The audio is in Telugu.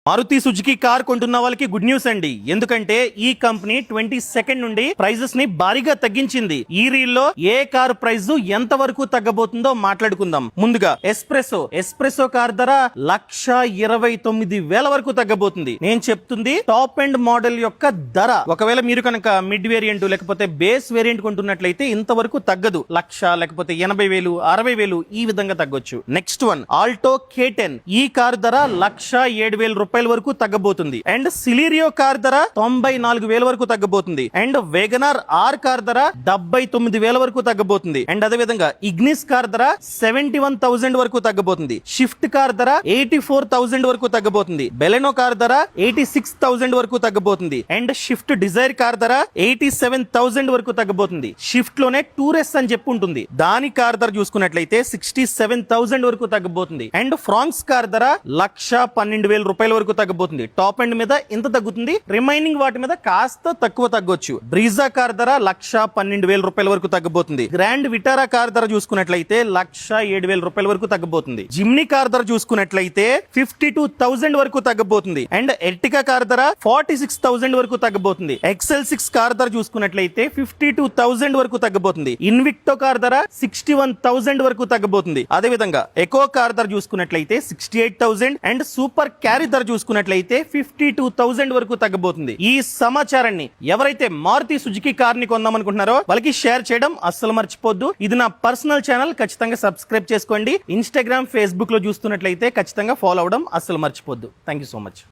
మారుతి సుజుకి కార్ కొంటున్న వాళ్ళకి గుడ్ న్యూస్ అండి. ఎందుకంటే ఈ కంపెనీ 22 నుండి ప్రైజెస్ ని భారీగా తగ్గించింది. ఈ రీల్లో ఏ కార్ ప్రైస్ ఎంత వరకు తగ్గబోతుందో మాట్లాడుకుందాం. ముందుగా ఎస్ప్రెసో కార్ ధర 1,29,000 వరకు తగ్గబోతుంది. నేను చెప్తుంది టాప్ ఎండ్ మోడల్ యొక్క ధర. ఒకవేళ మీరు కనుక మిడ్ వేరియంట్ లేకపోతే బేస్ వేరియంట్ కొంటున్నట్లయితే ఇంతవరకు తగ్గదు. 1,00,000 లేకపోతే 80,000 60,000 ఈ విధంగా తగ్గొచ్చు. Next one Alto K10. ఈ కార్ ధర 1,07,000 రూపాయల వరకు తగ్గబోతుంది. అండ్ సిలీరియో కార్ ధర 94,000 వరకు తగ్గబోతుంది. అండ్ వేగనార్ ఆర్ కార్ ధర 79,000 వరకు తగ్గబోతుంది. అండ్ అదే విధంగా ఇగ్నిస్ కార్ ధర 71,000 వరకు తగ్గబోతుంది. షిఫ్ట్ కార్ ధర 84,000 వరకు తగ్గబోతుంది. బెలెనో కార్ ధర 86,000 వరకు తగ్గబోతుంది. అండ్ షిఫ్ట్ డిజైర్ కార్ ధర 87,000 వరకు తగ్గబోతుంది. షిఫ్ట్ లోనే టూరెస్ అని చెప్పి ఉంటుంది. దాని కార్ ధర చూసుకున్నట్లయితే 67,000 వరకు తగ్గబోతుంది. అండ్ ఫ్రాంక్స్ కార్ ధర 1,12,000 రూపాయల వరకు తగ్గబోతుంది. టాప్ ఎండ్ మీద ఇంత తగ్గుతుంది, రిమైనింగ్ వాటి మీద కాస్త తక్కువ తగ్గొచ్చు. బ్రీజా కార్ ధర 1,12,000 రూపాయల వరకు తగ్గబోతుంది. గ్రాండ్ విటారా కార్ ధర చూసుకున్నట్లయితే 1,07,000 రూపాయల వరకు తగ్గబోతుంది. జిమ్నీ కార్ ధర చూసుకున్నట్లయితే 52,000 వరకు తగ్గబోతుంది. అండ్ ఎర్టికా కార్ ధర 46,000 వరకు తగ్గబోతుంది. XL6 కార్ ధర చూసుకున్నట్లయితే 52,000 వరకు తగ్గబోతుంది. ఇన్విక్టో కార్ ధర 61,000 వరకు తగ్గబోతుంది. అదే విధంగా ఎకో కార్ ధర చూసుకున్నట్లయితే 68,000 అండ్ సూపర్ క్యారీ ధర చూసుకున్నట్లయితే 52,000 వరకు తగ్గబోతుంది. ఈ సమాచారాన్ని ఎవరైతే మారుతి సుజుకి కార్ ని కొందామనుకుంటున్నారో వాళ్ళకి షేర్ చేయడం అస్సలు మర్చిపోద్దు. ఇది నా పర్సనల్ ఛానల్, ఖచ్చితంగా సబ్స్క్రైబ్ చేసుకోండి. ఇన్స్టాగ్రామ్, ఫేస్బుక్ లో చూస్తున్నట్లయితే ఖచ్చితంగా ఫాలో అవడం అస్సలు మర్చిపోద్దు. Thank you so much.